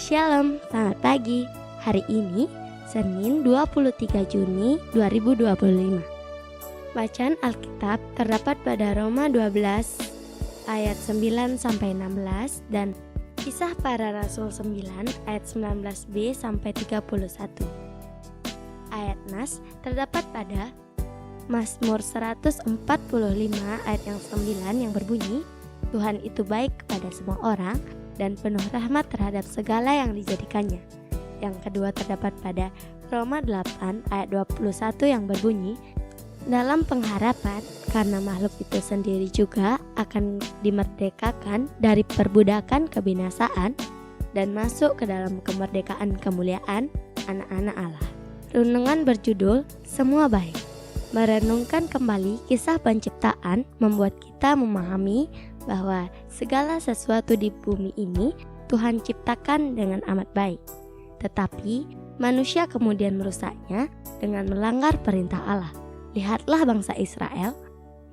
Shalom, selamat pagi. Hari ini, Senin 23 Juni 2025. Bacaan Alkitab terdapat pada Roma 12 ayat 9-16 dan Kisah Para Rasul 9 ayat 19b sampai 31. Ayat nas terdapat pada Mazmur 145 ayat yang 9 yang berbunyi, Tuhan itu baik kepada semua orang dan penuh rahmat terhadap segala yang dijadikannya. Yang kedua terdapat pada Roma 8 ayat 21 yang berbunyi, dalam pengharapan karena makhluk itu sendiri juga akan dimerdekakan dari perbudakan kebinasaan dan masuk ke dalam kemerdekaan kemuliaan anak-anak Allah. Renungan berjudul Semua Baik. Merenungkan kembali kisah penciptaan membuat kita memahami bahwa segala sesuatu di bumi ini Tuhan ciptakan dengan amat baik. Tetapi manusia kemudian merusaknya dengan melanggar perintah Allah. Lihatlah bangsa Israel,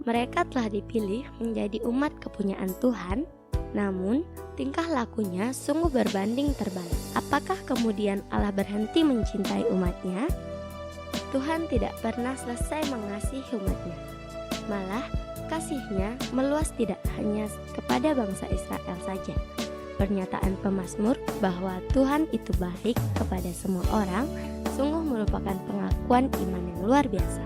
mereka telah dipilih menjadi umat kepunyaan Tuhan, namun tingkah lakunya sungguh berbanding terbalik. Apakah kemudian Allah berhenti mencintai umatnya? Tuhan tidak pernah selesai mengasihi umatnya. Malah kasih-Nya meluas tidak hanya kepada bangsa Israel saja. Pernyataan pemazmur bahwa Tuhan itu baik kepada semua orang sungguh merupakan pengakuan iman yang luar biasa.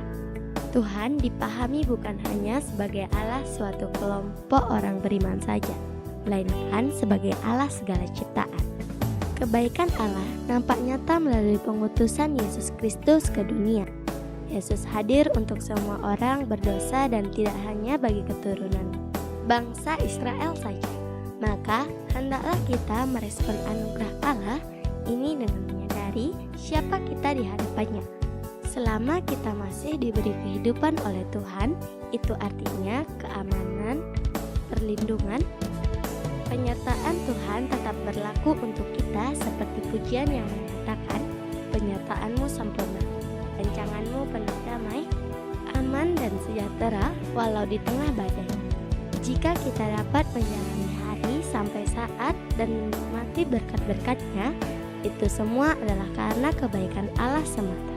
Tuhan dipahami bukan hanya sebagai Allah suatu kelompok orang beriman saja, melainkan sebagai Allah segala ciptaan. Kebaikan Allah nampak nyata melalui pengutusan Yesus Kristus ke dunia. Yesus hadir untuk semua orang berdosa dan tidak hanya bagi keturunan bangsa Israel saja. Maka hendaklah kita merespon anugerah Allah ini dengan menyadari siapa kita di hadapannya. Selama kita masih diberi kehidupan oleh Tuhan, itu artinya keamanan, perlindungan, penyertaan Tuhan tetap berlaku untuk kita seperti pujian yang menyatakan, penyertaan-Mu sempurna, rancangan-Mu penuh damai, aman dan sejahtera walau di tengah badai. Jika kita dapat menjalani hari sampai saat dan menikmati berkat-berkat-Nya, itu semua adalah karena kebaikan Allah semata.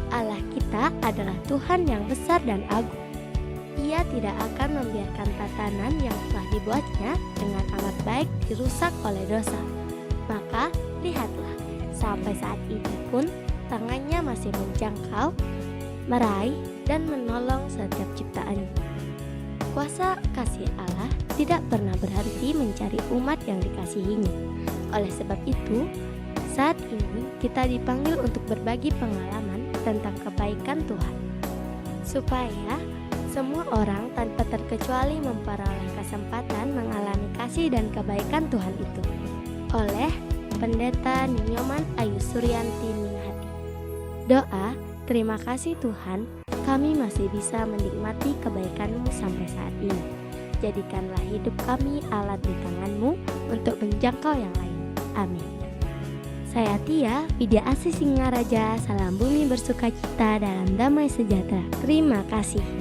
Allah kita adalah Tuhan yang besar dan agung. Ia tidak akan membiarkan tatanan yang telah dibuatnya dengan amat baik dirusak oleh dosa. Maka lihatlah, sampai saat ini pun tangannya masih menjangkau, meraih, dan menolong setiap ciptaannya. Kuasa kasih Allah tidak pernah berhenti mencari umat yang dikasihinya. Oleh sebab itu, saat ini kita dipanggil untuk berbagi pengalaman tentang kebaikan Tuhan, supaya semua orang tanpa terkecuali memperoleh kesempatan mengalami kasih dan kebaikan Tuhan itu. Oleh Pendeta Ninyoman Ayu Suryanti Ninghati. Doa, terima kasih Tuhan, kami masih bisa menikmati kebaikan-Mu sampai saat ini. Jadikanlah hidup kami alat di tangan-Mu untuk menjangkau yang lain. Amin. Saya Tia, Widya Asih Singaraja, salam bumi bersukacita dalam damai sejahtera. Terima kasih.